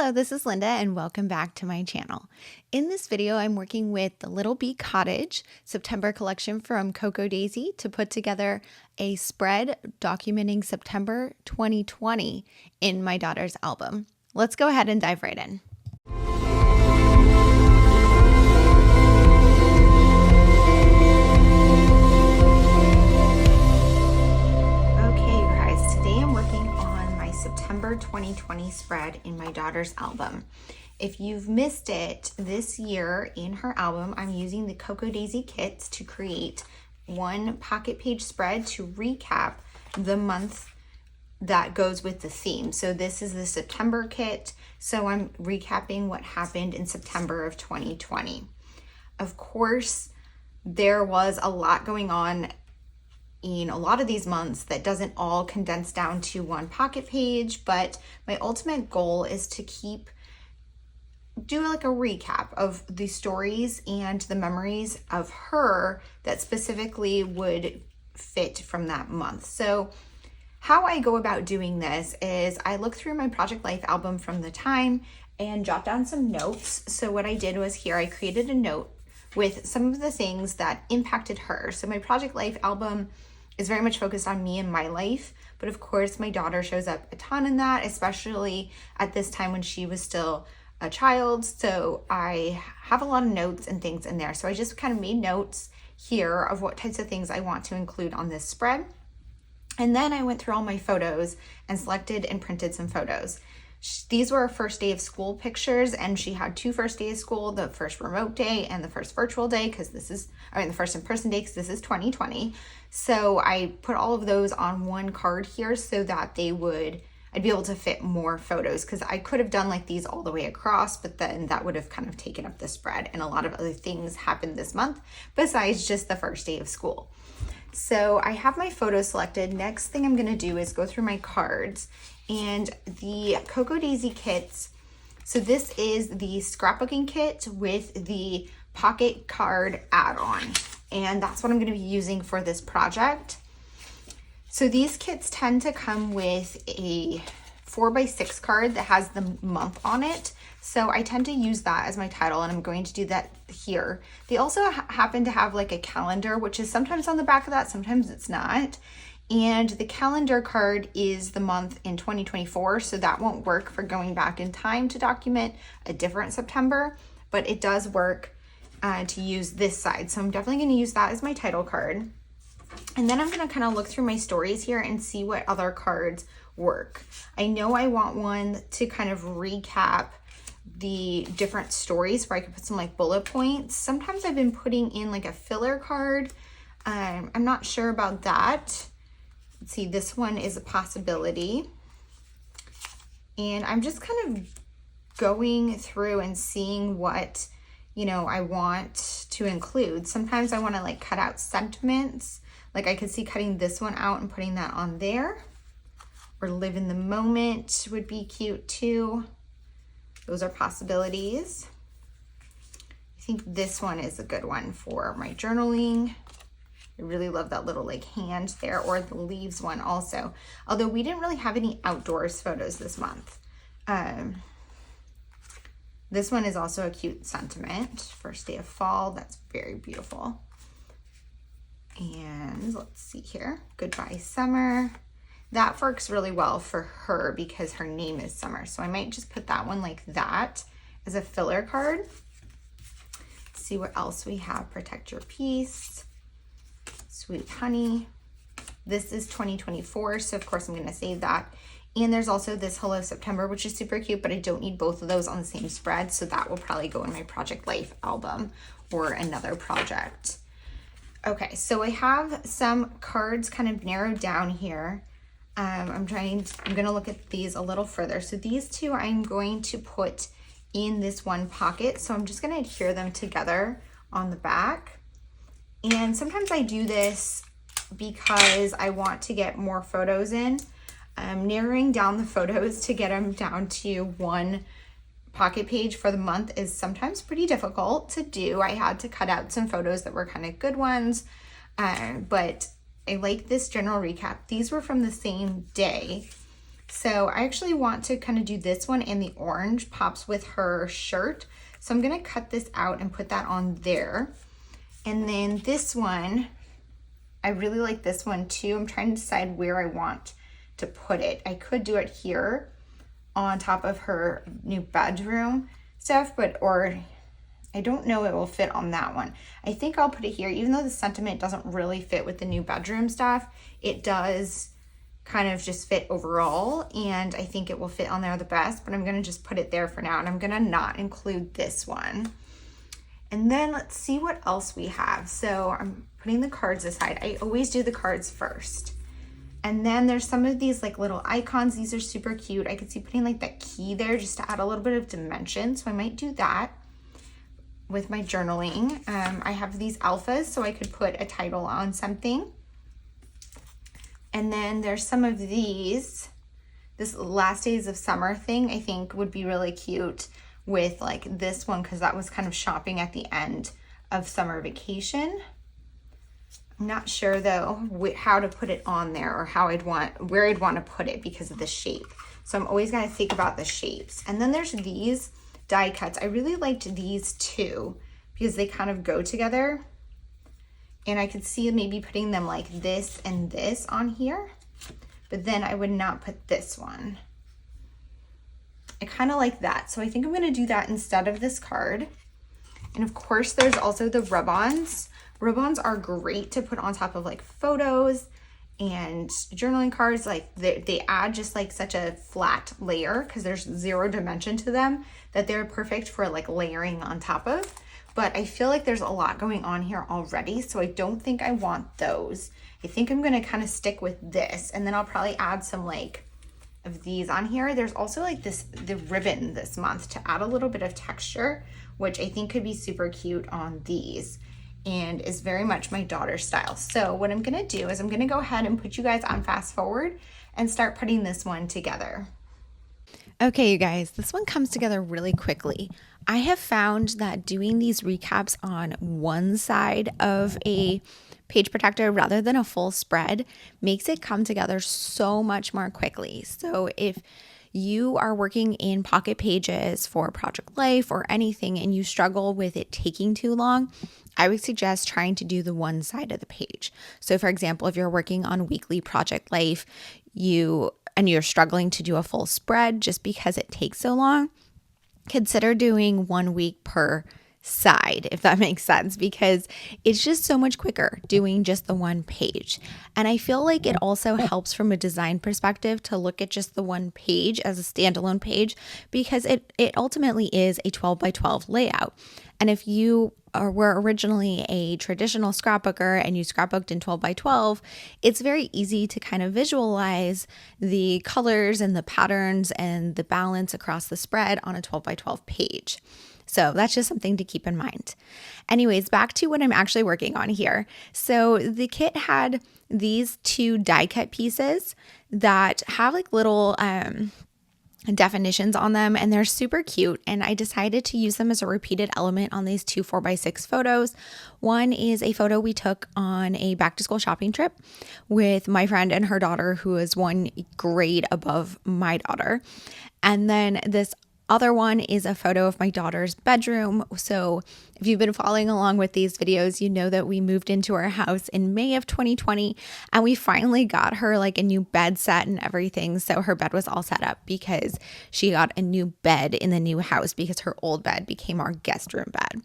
Hello, this is Linda and welcome back to my channel. In this video, I'm working with the Little Bee Cottage September collection from Cocoa Daisy to put together a spread documenting September 2020 in my daughter's album. Let's go ahead and dive right in. September 2020 spread in my daughter's album. If you've missed it, this year in her album, I'm using the Cocoa Daisy kits to create one pocket page spread to recap the month that goes with the theme. So this is the September kit. So I'm recapping what happened in September of 2020. Of course, there was a lot going on in a lot of these months that doesn't all condense down to one pocket page, but my ultimate goal is to do like a recap of the stories and the memories of her that specifically would fit from that month. So how I go about doing this is I look through my Project Life album from the time and jot down some notes. So what I did was here, I created a note with some of the things that impacted her. So my Project Life album is very much focused on me and my life, but of course my daughter shows up a ton in that, especially at this time when she was still a child. So I have a lot of notes and things in there. So I just kind of made notes here of what types of things I want to include on this spread. And then I went through all my photos and selected and printed some photos. These were her first day of school pictures, and she had two first days of school, the first remote day and the first virtual day, the first in-person day, because this is 2020. So I put all of those on one card here so that I'd be able to fit more photos, because I could have done like these all the way across, but then that would have kind of taken up the spread, and a lot of other things happened this month besides just the first day of school. So I have my photos selected. Next thing I'm gonna do is go through my cards and the Cocoa Daisy kits. So this is the scrapbooking kit with the pocket card add-on, and that's what I'm gonna be using for this project. So these kits tend to come with a 4x6 card that has the month on it. So I tend to use that as my title, and I'm going to do that here. They also happen to have like a calendar, which is sometimes on the back of that, sometimes it's not. And the calendar card is the month in 2024, so that won't work for going back in time to document a different September, but it does work to use this side. So I'm definitely going to use that as my title card. And then I'm going to kind of look through my stories here and see what other cards work. I know I want one to kind of recap the different stories where I could put some like bullet points. Sometimes I've been putting in like a filler card. I'm not sure about that. Let's see, this one is a possibility. And I'm just kind of going through and seeing what, I want to include. Sometimes I want to like cut out sentiments. Like I could see cutting this one out and putting that on there. Or live in the moment would be cute too. Those are possibilities. I think this one is a good one for my journaling. I really love that little like hand there, or the leaves one also. Although we didn't really have any outdoors photos this month. This one is also a cute sentiment. First day of fall, that's very beautiful. And let's see here, goodbye summer. That works really well for her because her name is Summer. So I might just put that one like that as a filler card. Let's see what else we have. Protect your peace. Sweet honey. This is 2024, so of course I'm going to save that. And there's also this Hello September, which is super cute, but I don't need both of those on the same spread, so that will probably go in my Project Life album or another project. Okay, so I have some cards kind of narrowed down here. I'm going to look at these a little further. So these two I'm going to put in this one pocket. So I'm just going to adhere them together on the back. And sometimes I do this because I want to get more photos in. Narrowing down the photos to get them down to one pocket page for the month is sometimes pretty difficult to do. I had to cut out some photos that were kind of good ones, but I like this general recap. These were from the same day. So I actually want to kind of do this one, and the orange pops with her shirt. So I'm gonna cut this out and put that on there. And then this one, I really like this one too. I'm trying to decide where I want to put it. I could do it here on top of her new bedroom stuff, or I don't know it will fit on that one. I think I'll put it here, even though the sentiment doesn't really fit with the new bedroom stuff. It does kind of just fit overall, and I think it will fit on there the best, but I'm gonna just put it there for now, and I'm gonna not include this one. And then let's see what else we have. So I'm putting the cards aside. I always do the cards first. And then there's some of these like little icons. These are super cute. I could see putting like that key there just to add a little bit of dimension. So I might do that with my journaling. I have these alphas, so I could put a title on something. And then there's some of these. This last days of summer thing I think would be really cute with like this one, because that was kind of shopping at the end of summer vacation. I'm not sure though how to put it on there, or where I'd want to put it because of the shape. So I'm always going to think about the shapes. And then there's these die cuts. I really liked these two because they kind of go together. And I could see maybe putting them like this and this on here, but then I would not put this one. I kind of like that. So I think I'm going to do that instead of this card. And of course, there's also the rub-ons. Rub-ons are great to put on top of like photos and journaling cards. Like they add just like such a flat layer because there's zero dimension to them, that they're perfect for like layering on top of. But I feel like there's a lot going on here already, so I don't think I want those. I think I'm gonna kind of stick with this, and then I'll probably add some like of these on here. There's also like the ribbon this month to add a little bit of texture, which I think could be super cute on these and is very much my daughter's style. So what I'm gonna do is I'm gonna go ahead and put you guys on fast forward and start putting this one together. Okay, you guys, this one comes together really quickly. I have found that doing these recaps on one side of a page protector rather than a full spread makes it come together so much more quickly. So if you are working in Pocket Pages for Project Life or anything and you struggle with it taking too long, I would suggest trying to do the one side of the page. So for example, if you're working on weekly Project Life, you're struggling to do a full spread just because it takes so long, consider doing 1 week per side, if that makes sense, because it's just so much quicker doing just the one page. And I feel like it also helps from a design perspective to look at just the one page as a standalone page, because it ultimately is a 12 by 12 layout. And if you were originally a traditional scrapbooker and you scrapbooked in 12 by 12, it's very easy to kind of visualize the colors and the patterns and the balance across the spread on a 12 by 12 page. So that's just something to keep in mind. Anyways, back to what I'm actually working on here. So the kit had these two die cut pieces that have like little definitions on them, and they're super cute, and I decided to use them as a repeated element on these two 4x6 photos. One is a photo we took on a back to school shopping trip with my friend and her daughter, who is 1 grade above my daughter. And then this other one is a photo of my daughter's bedroom. So if you've been following along with these videos, you know that we moved into our house in May of 2020, and we finally got her like a new bed set and everything. So her bed was all set up because she got a new bed in the new house because her old bed became our guest room bed.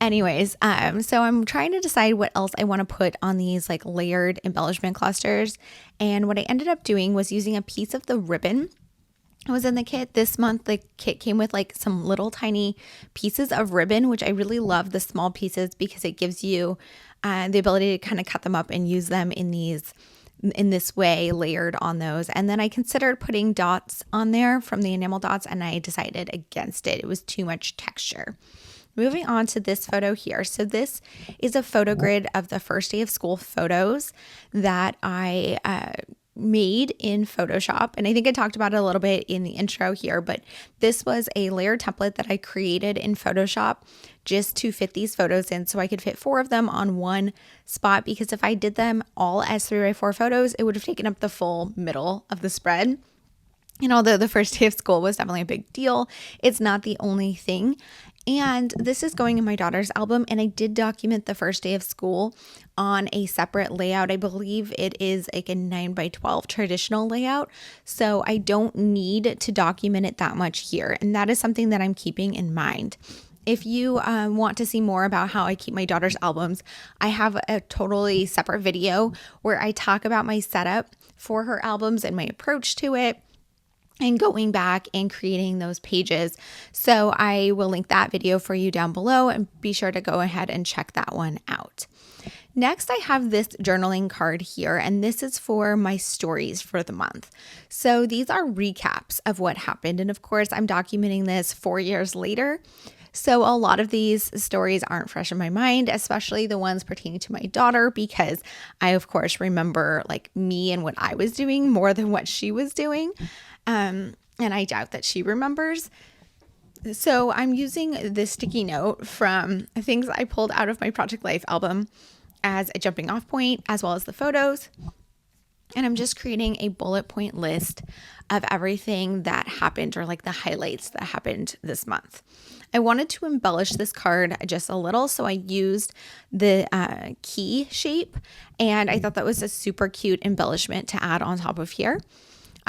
Anyways, so I'm trying to decide what else I want to put on these like layered embellishment clusters. And what I ended up doing was using a piece of the ribbon. It was in the kit this month. The kit came with like some little tiny pieces of ribbon, which I really love the small pieces because it gives you the ability to kind of cut them up and use them in this way layered on those. And then I considered putting dots on there from the enamel dots, and I decided against it. It was too much texture. Moving on to this photo here. So this is a photo grid of the first day of school photos that I made in Photoshop. And I think I talked about it a little bit in the intro here, but this was a layered template that I created in Photoshop just to fit these photos in, so I could fit 4 of them on one spot, because if I did them all as 3x4 photos, it would have taken up the full middle of the spread. And although the first day of school was definitely a big deal, it's not the only thing. And this is going in my daughter's album. And I did document the first day of school on a separate layout. I believe it is like a 9x12 traditional layout. So I don't need to document it that much here. And that is something that I'm keeping in mind. If you want to see more about how I keep my daughter's albums, I have a totally separate video where I talk about my setup for her albums and my approach to it, and going back and creating those pages. So I will link that video for you down below, and be sure to go ahead and check that one out. Next, I have this journaling card here, and this is for my stories for the month. So these are recaps of what happened. And of course, I'm documenting this 4 years later. So a lot of these stories aren't fresh in my mind, especially the ones pertaining to my daughter, because I, of course, remember like me and what I was doing more than what she was doing. And I doubt that she remembers. So I'm using this sticky note from things I pulled out of my Project Life album as a jumping off point, as well as the photos. And I'm just creating a bullet point list of everything that happened, or like the highlights that happened this month. I wanted to embellish this card just a little, so I used the key shape, and I thought that was a super cute embellishment to add on top of here.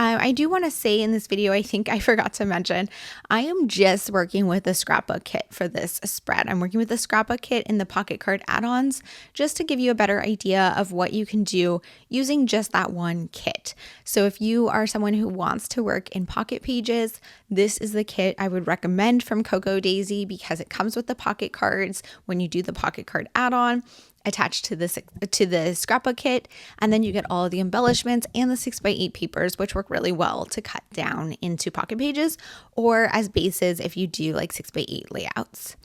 I do want to say in this video, I think I forgot to mention, I am just working with the scrapbook kit for this spread. I'm working with the scrapbook kit and the pocket card add-ons just to give you a better idea of what you can do using just that one kit. So if you are someone who wants to work in pocket pages, this is the kit I would recommend from Cocoa Daisy, because it comes with the pocket cards when you do the pocket card add-on attached to the scrapbook kit, and then you get all of the embellishments and the 6x8 papers, which work really well to cut down into pocket pages or as bases if you do like 6x8 layouts.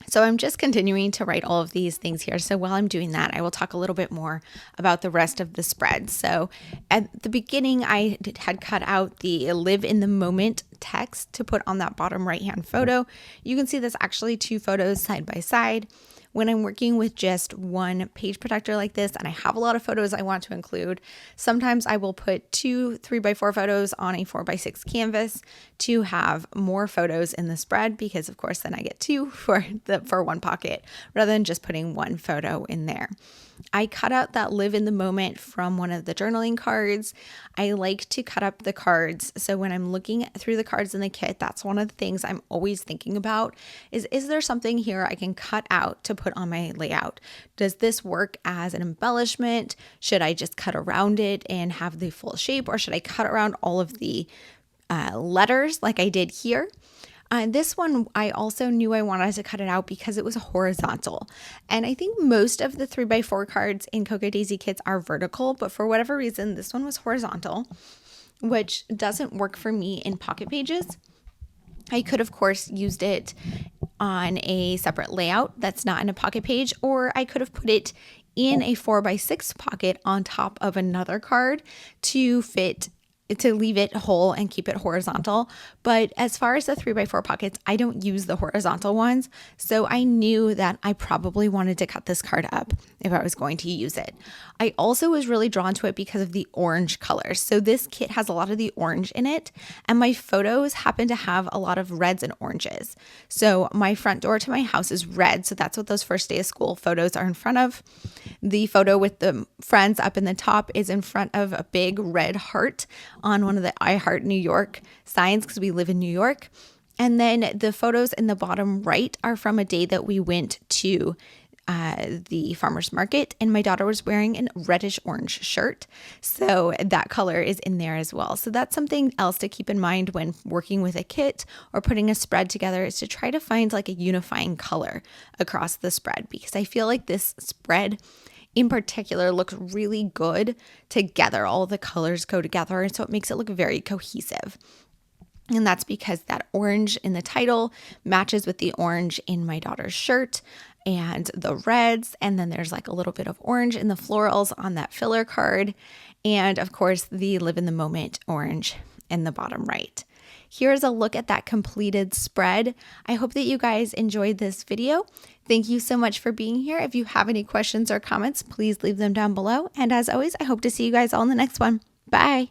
So I'm just continuing to write all of these things here. So while I'm doing that, I will talk a little bit more about the rest of the spread. So at the beginning, I had cut out the live in the moment text to put on that bottom right-hand photo. You can see there's actually 2 photos side by side. When I'm working with just one page protector like this, and I have a lot of photos I want to include, sometimes I will put 2 3x4 photos on a 4x6 canvas to have more photos in the spread, because of course then I get 2 for one pocket rather than just putting 1 photo in there. I cut out that live in the moment from one of the journaling cards. I like to cut up the cards. So when I'm looking through the cards in the kit, that's one of the things I'm always thinking about is there something here I can cut out to put on my layout? Does this work as an embellishment? Should I just cut around it and have the full shape, or should I cut around all of the letters like I did here? This one, I also knew I wanted to cut it out because it was horizontal. And I think most of the 3x4 cards in Cocoa Daisy kits are vertical, but for whatever reason, this one was horizontal, which doesn't work for me in pocket pages. I could, of course, used it on a separate layout that's not in a pocket page, or I could have put it in a 4x6 pocket on top of another card to leave it whole and keep it horizontal. But as far as the 3x4 pockets, I don't use the horizontal ones. So I knew that I probably wanted to cut this card up if I was going to use it. I also was really drawn to it because of the orange colors. So this kit has a lot of the orange in it, and my photos happen to have a lot of reds and oranges. So my front door to my house is red. So that's what those first day of school photos are in front of. The photo with the friends up in the top is in front of a big red heart on one of the I Heart New York signs, because we live in New York. And then the photos in the bottom right are from a day that we went to the farmer's market, and my daughter was wearing a reddish orange shirt. So that color is in there as well. So that's something else to keep in mind when working with a kit or putting a spread together, is to try to find like a unifying color across the spread, because I feel like this spread in particular looks really good together. All the colors go together, and so it makes it look very cohesive. And that's because that orange in the title matches with the orange in my daughter's shirt and the reds. And then there's like a little bit of orange in the florals on that filler card. And of course, the live in the moment orange in the bottom right. Here's a look at that completed spread. I hope that you guys enjoyed this video. Thank you so much for being here. If you have any questions or comments, please leave them down below. And as always, I hope to see you guys all in the next one. Bye.